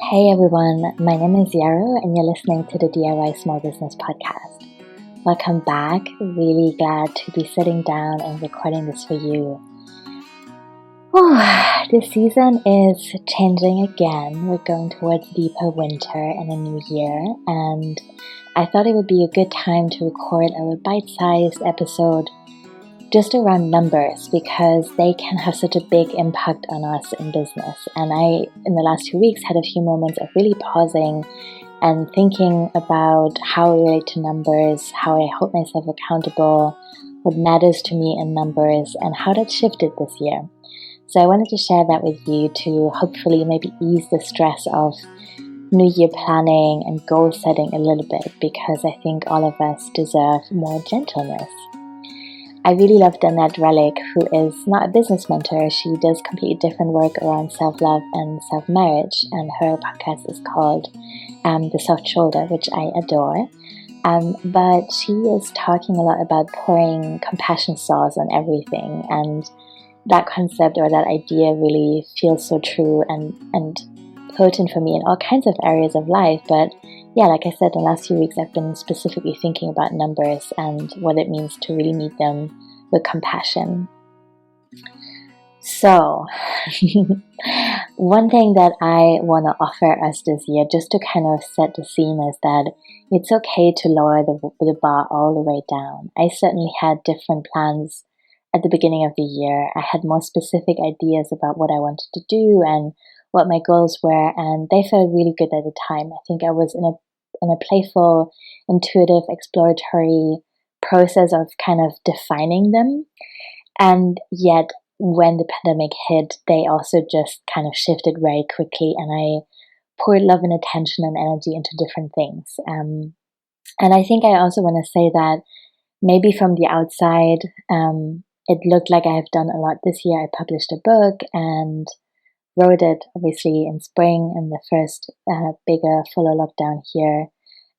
Hey everyone, my name is Yaro and you're listening to the DIY Small Business Podcast. Welcome back. Really glad to be sitting down and recording this for you. This season is changing again. We're going towards deeper winter and a new year, and I thought it would be a good time to record a bite-sized episode just around numbers because they can have such a big impact on us in business. And I, in the last 2 weeks, had a few moments of really pausing and thinking about how I relate to numbers, how I hold myself accountable, what matters to me in numbers, and how that shifted this year. So I wanted to share that with you to hopefully maybe ease the stress of New Year planning and goal setting a little bit, because I think all of us deserve more gentleness. I really love Danette Relic, who is not a business mentor. She does completely different work around self-love and self-marriage, and her podcast is called The Soft Shoulder, which I adore. But she is talking a lot about pouring compassion sauce on everything, and that concept or that idea really feels so true and potent for me in all kinds of areas of life. But yeah, like I said, in the last few weeks, I've been specifically thinking about numbers and what it means to really meet them with compassion. So, one thing that I want to offer us this year, just to kind of set the scene, is that it's okay to lower the bar all the way down. I certainly had different plans at the beginning of the year. I had more specific ideas about what I wanted to do and what my goals were, and they felt really good at the time. I think I was in a playful, intuitive, exploratory process of kind of defining them. And yet, when the pandemic hit, they also just kind of shifted very quickly, and I poured love and attention and energy into different things. And I think I also want to say that maybe from the outside, it looked like I have done a lot this year. I published a book and wrote it obviously in spring in the first bigger, fuller lockdown here.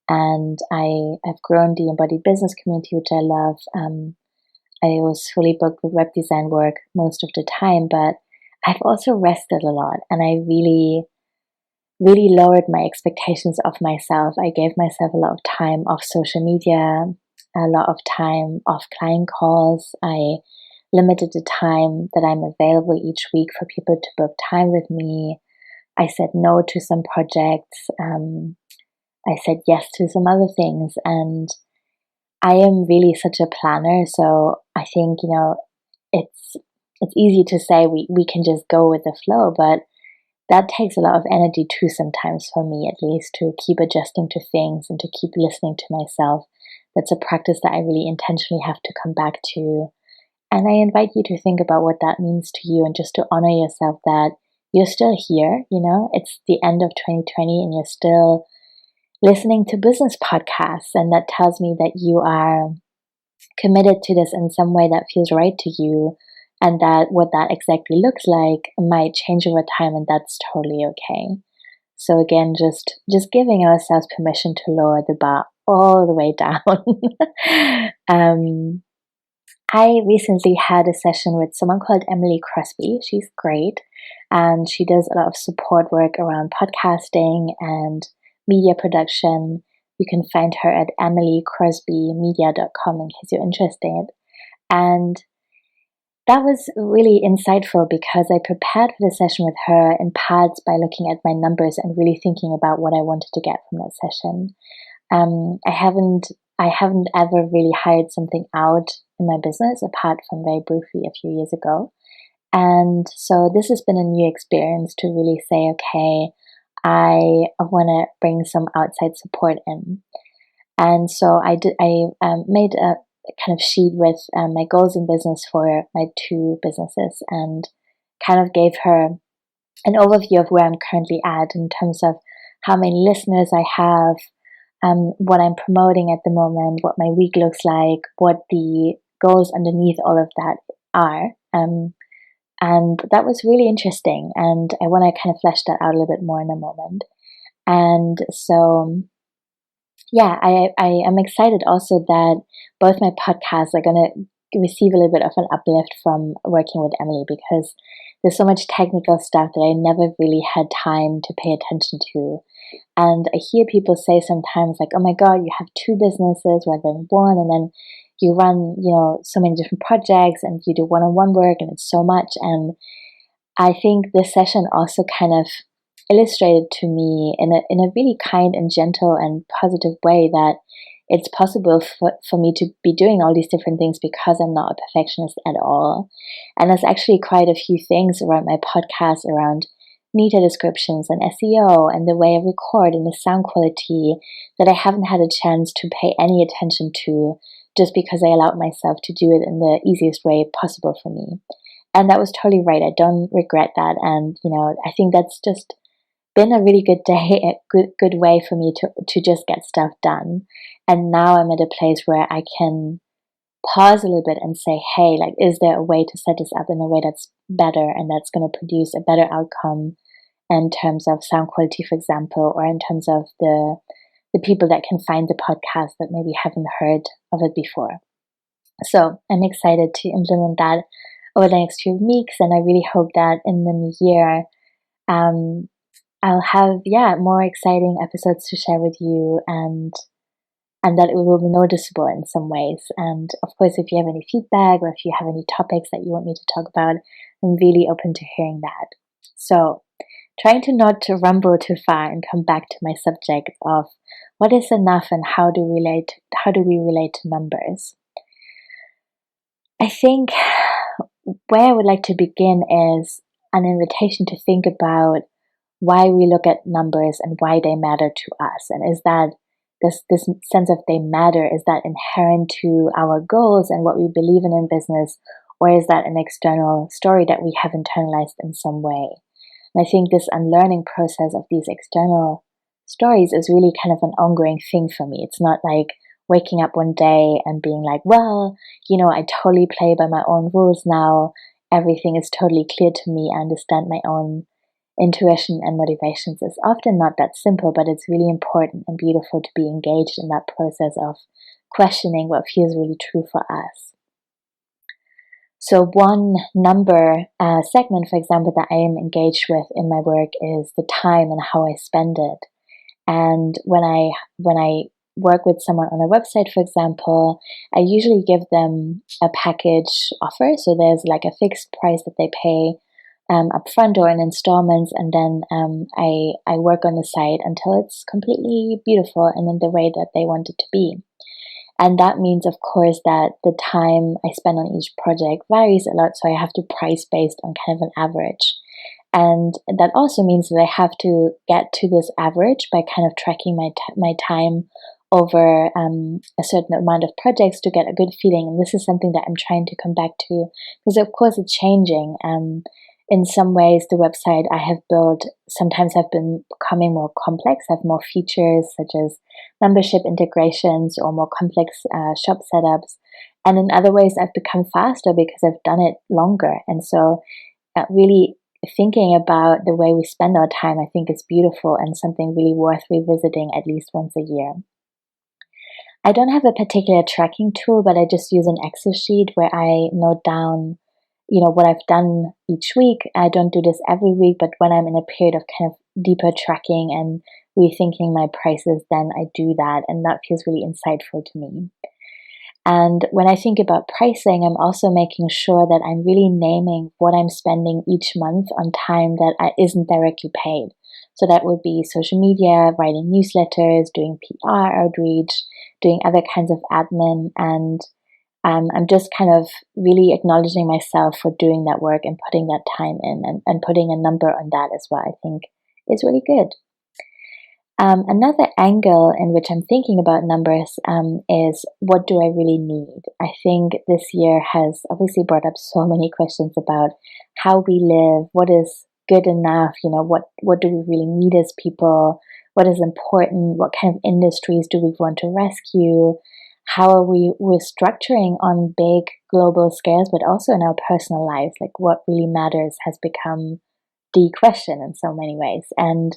And I have grown the Embodied Business community, which I love. I was fully booked with web design work most of the time, but I've also rested a lot, and I really, really lowered my expectations of myself. I gave myself a lot of time off social media, a lot of time off client calls. I limited the time that I'm available each week for people to book time with me. I said no to some projects. I said yes to some other things. And I am really such a planner. So I think, it's easy to say we can just go with the flow, but that takes a lot of energy too sometimes, for me at least, to keep adjusting to things and to keep listening to myself. That's a practice that I really intentionally have to come back to. And I invite you to think about what that means to you and just to honor yourself that you're still here. It's the end of 2020 and you're still listening to business podcasts. And that tells me that you are committed to this in some way that feels right to you, and that what that exactly looks like might change over time, and that's totally okay. So again, just giving ourselves permission to lower the bar all the way down. I recently had a session with someone called Emily Crosby. She's great, and she does a lot of support work around podcasting and media production. You can find her at emilycrosbymedia.com in case you're interested. And that was really insightful because I prepared for the session with her in parts by looking at my numbers and really thinking about what I wanted to get from that session. I haven't ever really hired something out in my business apart from very briefly a few years ago. And so this has been a new experience to really say, okay, I want to bring some outside support in. And so I made a kind of sheet with my goals in business for my two businesses, and kind of gave her an overview of where I'm currently at in terms of how many listeners I have, what I'm promoting at the moment, what my week looks like, what the goals underneath all of that are. And that was really interesting. And I want to kind of flesh that out a little bit more in a moment. And so, yeah, I am excited also that both my podcasts are going to receive a little bit of an uplift from working with Emily, because there's so much technical stuff that I never really had time to pay attention to. And I hear people say sometimes like, oh my God, you have two businesses rather than one. And then you run, so many different projects and you do one-on-one work and it's so much. And I think this session also kind of illustrated to me in a really kind and gentle and positive way that it's possible for me to be doing all these different things because I'm not a perfectionist at all. And there's actually quite a few things around my podcast around meta descriptions and SEO and the way I record and the sound quality that I haven't had a chance to pay any attention to just because I allowed myself to do it in the easiest way possible for me. And that was totally right. I don't regret that. And, I think that's just been a really good day, a good way for me to just get stuff done. And now I'm at a place where I can pause a little bit and say, hey, like, is there a way to set this up in a way that's better and that's going to produce a better outcome in terms of sound quality, for example, or in terms of the people that can find the podcast that maybe haven't heard of it before. So I'm excited to implement that over the next few weeks, and I really hope that in the new year, I'll have more exciting episodes to share with you, and that it will be noticeable in some ways. And of course, if you have any feedback or if you have any topics that you want me to talk about, I'm really open to hearing that. So, trying to not to rumble too far and come back to my subject of what is enough and how do we relate to numbers. I think where I would like to begin is an invitation to think about why we look at numbers and why they matter to us. And is that this sense of they matter, is that inherent to our goals and what we believe in business, or is that an external story that we have internalized in some way? And I think this unlearning process of these external stories is really kind of an ongoing thing for me. It's not like waking up one day and being like, well, I totally play by my own rules now. Everything is totally clear to me. I understand my own intuition and motivations. Is often not that simple, but it's really important and beautiful to be engaged in that process of questioning what feels really true for us. So one number segment, for example, that I am engaged with in my work is the time and how I spend it. And when I work with someone on a website, for example, I usually give them a package offer. So there's like a fixed price that they pay upfront or in installments, and then I work on the site until it's completely beautiful and in the way that they want it to be. And that means, of course, that the time I spend on each project varies a lot, so I have to price based on kind of an average. And that also means that I have to get to this average by kind of tracking my time over a certain amount of projects to get a good feeling. And this is something that I'm trying to come back to, because of course it's changing. In some ways, the website I have built sometimes have been becoming more complex, have more features such as membership integrations or more complex shop setups. And in other ways, I've become faster because I've done it longer. And so really thinking about the way we spend our time, I think is beautiful and something really worth revisiting at least once a year. I don't have a particular tracking tool, but I just use an Excel sheet where I note down what I've done each week. I don't do this every week, but when I'm in a period of kind of deeper tracking and rethinking my prices, then I do that, and that feels really insightful to me. And when I think about pricing, I'm also making sure that I'm really naming what I'm spending each month on time that isn't directly paid. So that would be social media, writing newsletters, doing PR outreach, doing other kinds of admin, and I'm just kind of really acknowledging myself for doing that work and putting that time in and putting a number on that as well, I think is really good. Another angle in which I'm thinking about numbers is, what do I really need? I think this year has obviously brought up so many questions about how we live, what is good enough, what do we really need as people, what is important, what kind of industries do we want to rescue, how are we're structuring on big global scales, but also in our personal lives, like what really matters has become the question in so many ways. And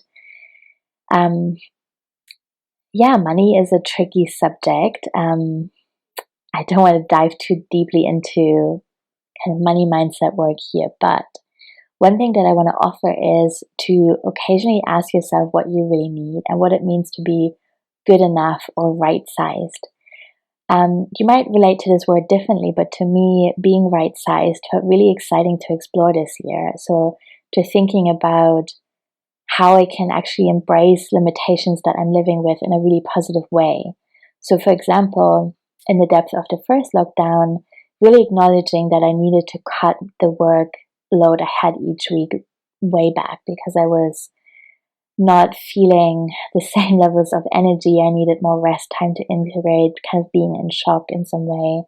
money is a tricky subject. I don't want to dive too deeply into kind of money mindset work here, but one thing that I want to offer is to occasionally ask yourself what you really need and what it means to be good enough or right-sized. You might relate to this word differently, but to me, being right-sized felt really exciting to explore this year. So to thinking about how I can actually embrace limitations that I'm living with in a really positive way. So for example, in the depth of the first lockdown, really acknowledging that I needed to cut the workload I had each week way back because I was not feeling the same levels of energy. I needed more rest time to integrate, kind of being in shock in some way,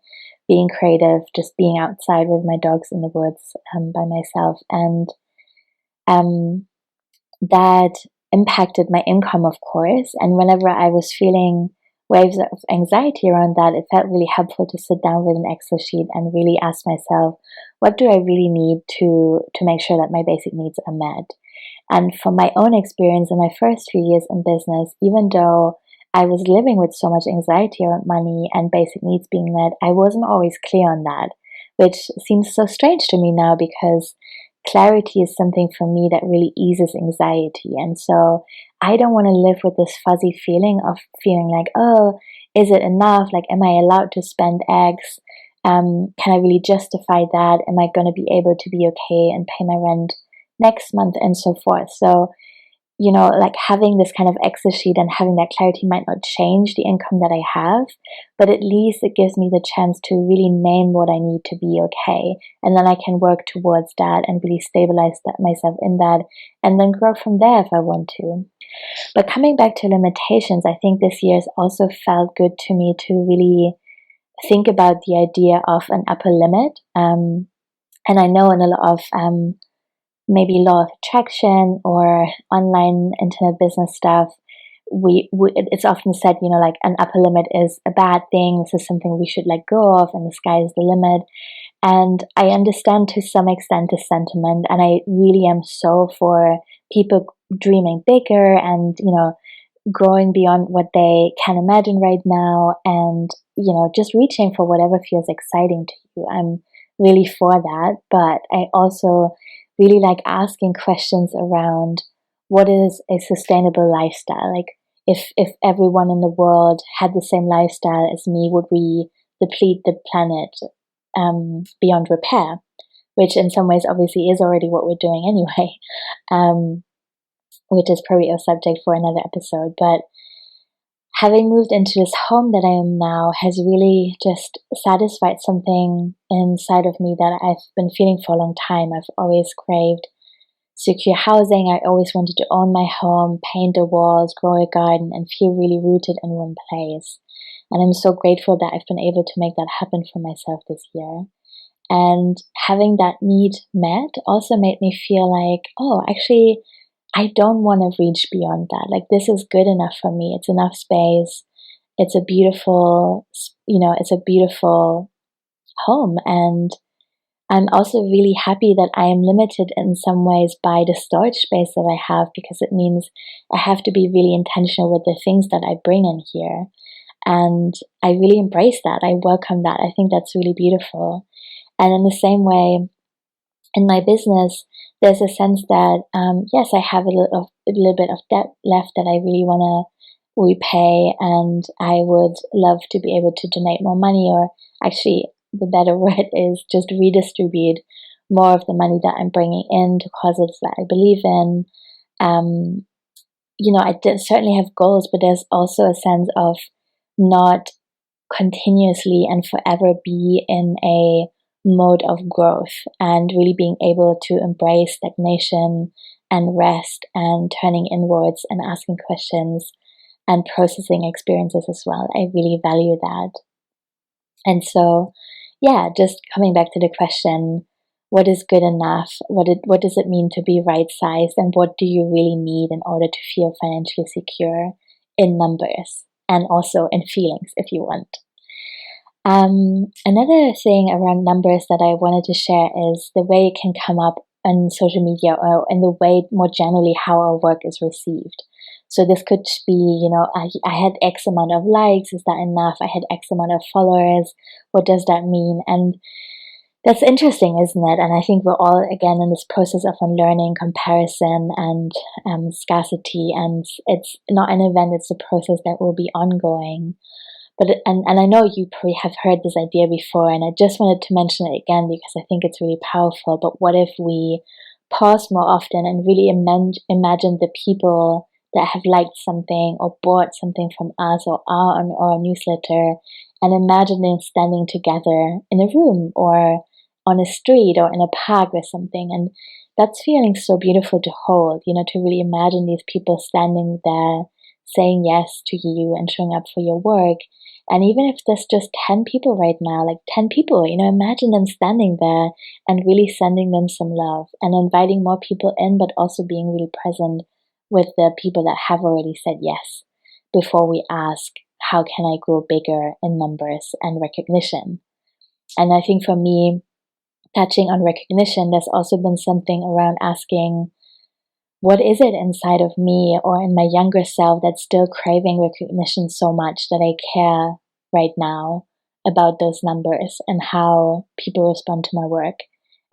being creative, just being outside with my dogs in the woods by myself. And that impacted my income, of course. And whenever I was feeling waves of anxiety around that, it felt really helpful to sit down with an Excel sheet and really ask myself, what do I really need to make sure that my basic needs are met? And from my own experience in my first few years in business, even though I was living with so much anxiety around money and basic needs being met, I wasn't always clear on that, which seems so strange to me now because clarity is something for me that really eases anxiety. And so I don't want to live with this fuzzy feeling of feeling like, oh, is it enough? Like, am I allowed to spend X? Can I really justify that? Am I going to be able to be okay and pay my rent next month and so forth? So, like having this kind of Excel sheet and having that clarity might not change the income that I have, but at least it gives me the chance to really name what I need to be okay. And then I can work towards that and really stabilize myself in that and then grow from there if I want to. But coming back to limitations, I think this year has also felt good to me to really think about the idea of an upper limit. And I know in a lot of maybe law of attraction or online internet business stuff, it's often said, like an upper limit is a bad thing. This is something we should let go of, and the sky is the limit. And I understand to some extent the sentiment, and I really am so for people dreaming bigger and, growing beyond what they can imagine right now, and, just reaching for whatever feels exciting to you. I'm really for that, but I also really like asking questions around what is a sustainable lifestyle. Like if everyone in the world had the same lifestyle as me, would we deplete the planet beyond repair? Which in some ways obviously is already what we're doing anyway, which is probably a subject for another episode. But having moved into this home that I am now has really just satisfied something inside of me that I've been feeling for a long time. I've always craved secure housing. I always wanted to own my home, paint the walls, grow a garden, and feel really rooted in one place. And I'm so grateful that I've been able to make that happen for myself this year. And having that need met also made me feel like, oh, actually, I don't want to reach beyond that. Like, this is good enough for me. It's enough space. It's a beautiful, it's a beautiful home. And I'm also really happy that I am limited in some ways by the storage space that I have, because it means I have to be really intentional with the things that I bring in here. And I really embrace that. I welcome that. I think that's really beautiful. And in the same way, in my business, there's a sense that, yes, I have a little bit of debt left that I really want to repay, and I would love to be able to donate more money, or actually, the better word is just redistribute more of the money that I'm bringing in to causes that I believe in. I certainly have goals, but there's also a sense of not continuously and forever be in a mode of growth, and really being able to embrace stagnation and rest and turning inwards and asking questions and processing experiences as well. I really value that. And so, yeah, just coming back to the question, what is good enough? What does it mean to be right-sized? And what do you really need in order to feel financially secure in numbers and also in feelings, if you want? Another thing around numbers that I wanted to share is the way it can come up on social media, or in the way more generally how our work is received. So this could be, I had X amount of likes. Is that enough? I had X amount of followers. What does that mean? And That's interesting, isn't it? And I think we're all, again, in this process of unlearning comparison and scarcity. And it's not an event, it's a process that will be ongoing. And I know you probably have heard this idea before, and I just wanted to mention it again because I think it's really powerful. But what if we pause more often and really imagine the people that have liked something or bought something from us or are on our newsletter, and imagine them standing together in a room or on a street or in a park or something. And that's feeling so beautiful to hold, to really imagine these people standing there saying yes to you and showing up for your work. And even if there's just 10 people right now, like 10 people, imagine them standing there and really sending them some love and inviting more people in, but also being really present with the people that have already said yes before we ask, how can I grow bigger in numbers and recognition? And I think for me, touching on recognition, there's also been something around asking, what is it inside of me or in my younger self that's still craving recognition so much that I care right now about those numbers and how people respond to my work?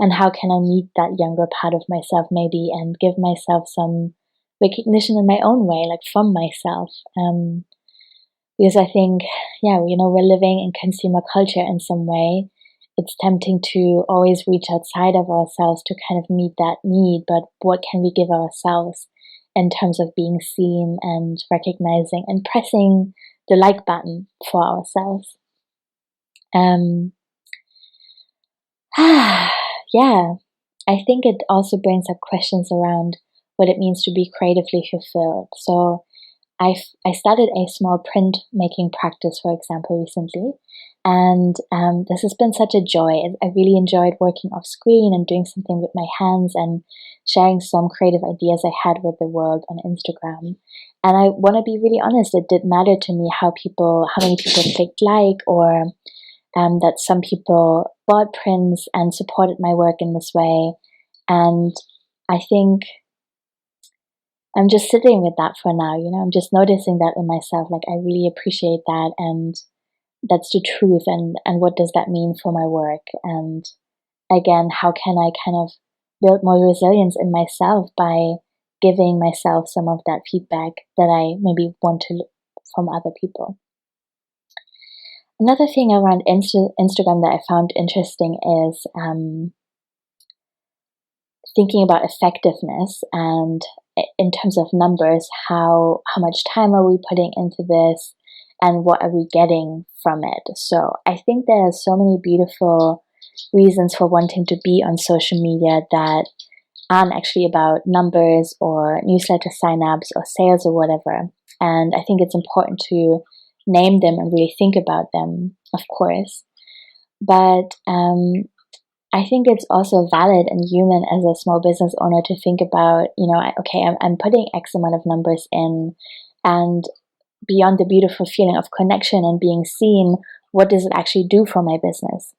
And how can I meet that younger part of myself maybe and give myself some recognition in my own way, like from myself? Because I think, we're living in consumer culture in some way. It's tempting to always reach outside of ourselves to kind of meet that need, but what can we give ourselves in terms of being seen and recognizing and pressing the like button for ourselves? I think it also brings up questions around what it means to be creatively fulfilled. So I started a small print making practice, for example, recently. And this has been such a joy. I really enjoyed working off screen and doing something with my hands and sharing some creative ideas I had with the world on Instagram. And I want to be really honest, it did matter to me how many people clicked like, or that some people bought prints and supported my work in this way. And I think I'm just sitting with that for now, I'm just noticing that in myself, like I really appreciate that, and that's the truth, and what does that mean for my work? And again, how can I kind of build more resilience in myself by giving myself some of that feedback that I maybe want to from other people? Another thing around Instagram that I found interesting is thinking about effectiveness, and in terms of numbers, how much time are we putting into this and what are we getting from it? So I think there are so many beautiful reasons for wanting to be on social media that aren't actually about numbers or newsletter signups or sales or whatever. And I think it's important to name them and really think about them, of course. But I think it's also valid and human as a small business owner to think about, I'm putting X amount of numbers in, and beyond the beautiful feeling of connection and being seen, what does it actually do for my business?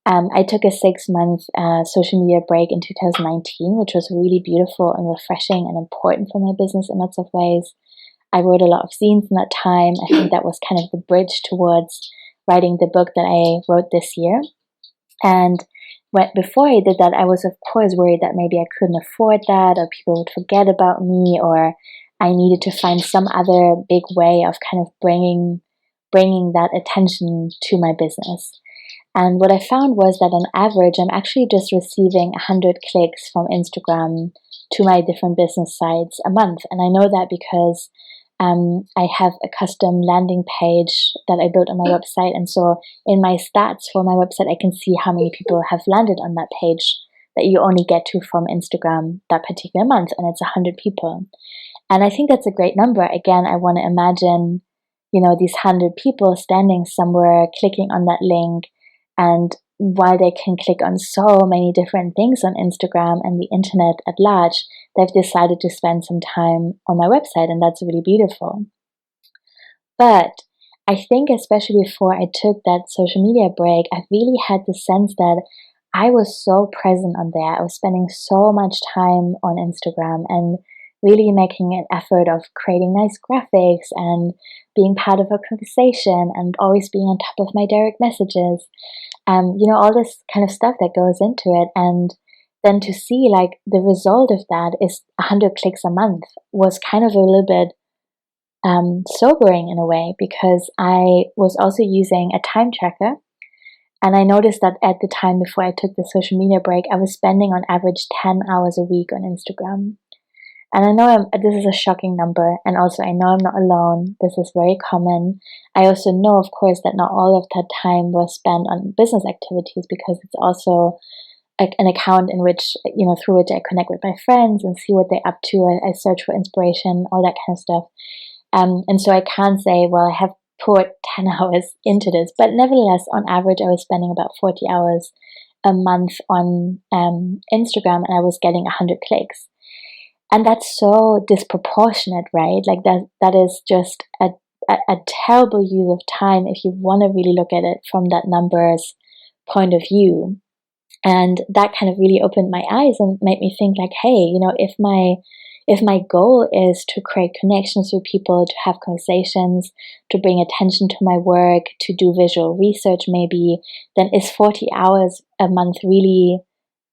I took a 6-month social media break in 2019, which was really beautiful and refreshing and important for my business in lots of ways. I wrote a lot of zines in that time. I think that was kind of the bridge towards writing the book that I wrote this year. And before I did that, I was of course worried that maybe I couldn't afford that, or people would forget about me, or I needed to find some other big way of kind of bringing that attention to my business. And what I found was that on average, I'm actually just receiving 100 clicks from Instagram to my different business sites a month. And I know that because I have a custom landing page that I built on my website. And so in my stats for my website, I can see how many people have landed on that page that you only get to from Instagram that particular month. And it's 100 people. And I think that's a great number. Again, I want to imagine, these 100 people standing somewhere, clicking on that link. And while they can click on so many different things on Instagram and the internet at large, they've decided to spend some time on my website, and that's really beautiful. But I think especially before I took that social media break, I really had the sense that I was so present on there. I was spending so much time on Instagram and really making an effort of creating nice graphics and being part of a conversation and always being on top of my direct messages. all this kind of stuff that goes into it. And then to see like the result of that is 100 clicks a month was kind of a little bit sobering in a way, because I was also using a time tracker. And I noticed that at the time before I took the social media break, I was spending on average 10 hours a week on Instagram. And I know this is a shocking number, and also I know I'm not alone. This is very common. I also know, of course, that not all of that time was spent on business activities, because it's also an account in which, through which I connect with my friends and see what they're up to. I search for inspiration, all that kind of stuff. And so I can't say, well, I have put 10 hours into this, but nevertheless, on average, I was spending about 40 hours a month on Instagram, and I was getting 100 clicks. And that's so disproportionate, right? Like that is just a terrible use of time if you want to really look at it from that numbers point of view. And that kind of really opened my eyes and made me think like, hey, if my goal is to create connections with people, to have conversations, to bring attention to my work, to do visual research maybe, then is 40 hours a month really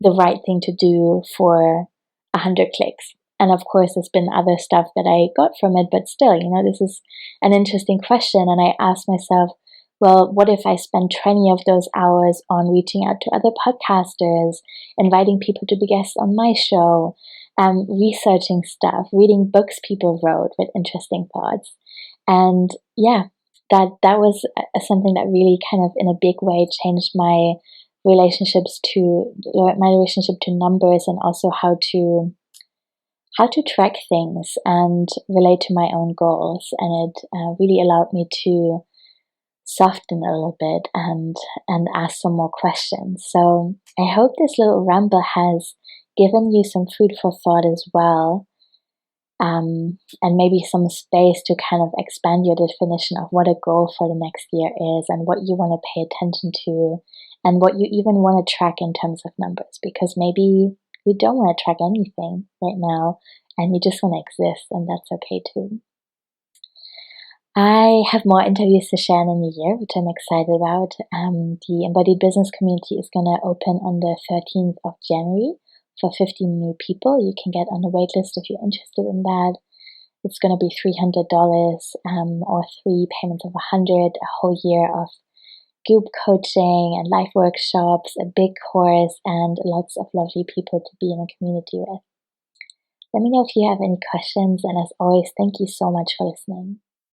the right thing to do for 100 clicks? And of course, there's been other stuff that I got from it, but still, this is an interesting question. And I asked myself, well, what if I spend 20 of those hours on reaching out to other podcasters, inviting people to be guests on my show, researching stuff, reading books people wrote with interesting thoughts? And yeah, that was something that really kind of in a big way changed my relationship to numbers, and also how to track things and relate to my own goals. And it really allowed me to soften a little bit and ask some more questions. So I hope this little ramble has given you some food for thought as well, and maybe some space to kind of expand your definition of what a goal for the next year is, and what you want to pay attention to, and what you even want to track in terms of numbers, because maybe you don't want to track anything right now and you just want to exist, and that's okay too. I have more interviews to share in the new year, which I'm excited about. The Embodied Business community is going to open on the 13th of January for 15 new people. You can get on the waitlist if you're interested in that. It's going to be $300 or 3 payments of $100, a whole year of group coaching and life workshops, a big course, and lots of lovely people to be in a community with. Let me know if you have any questions, and as always, thank you so much for listening.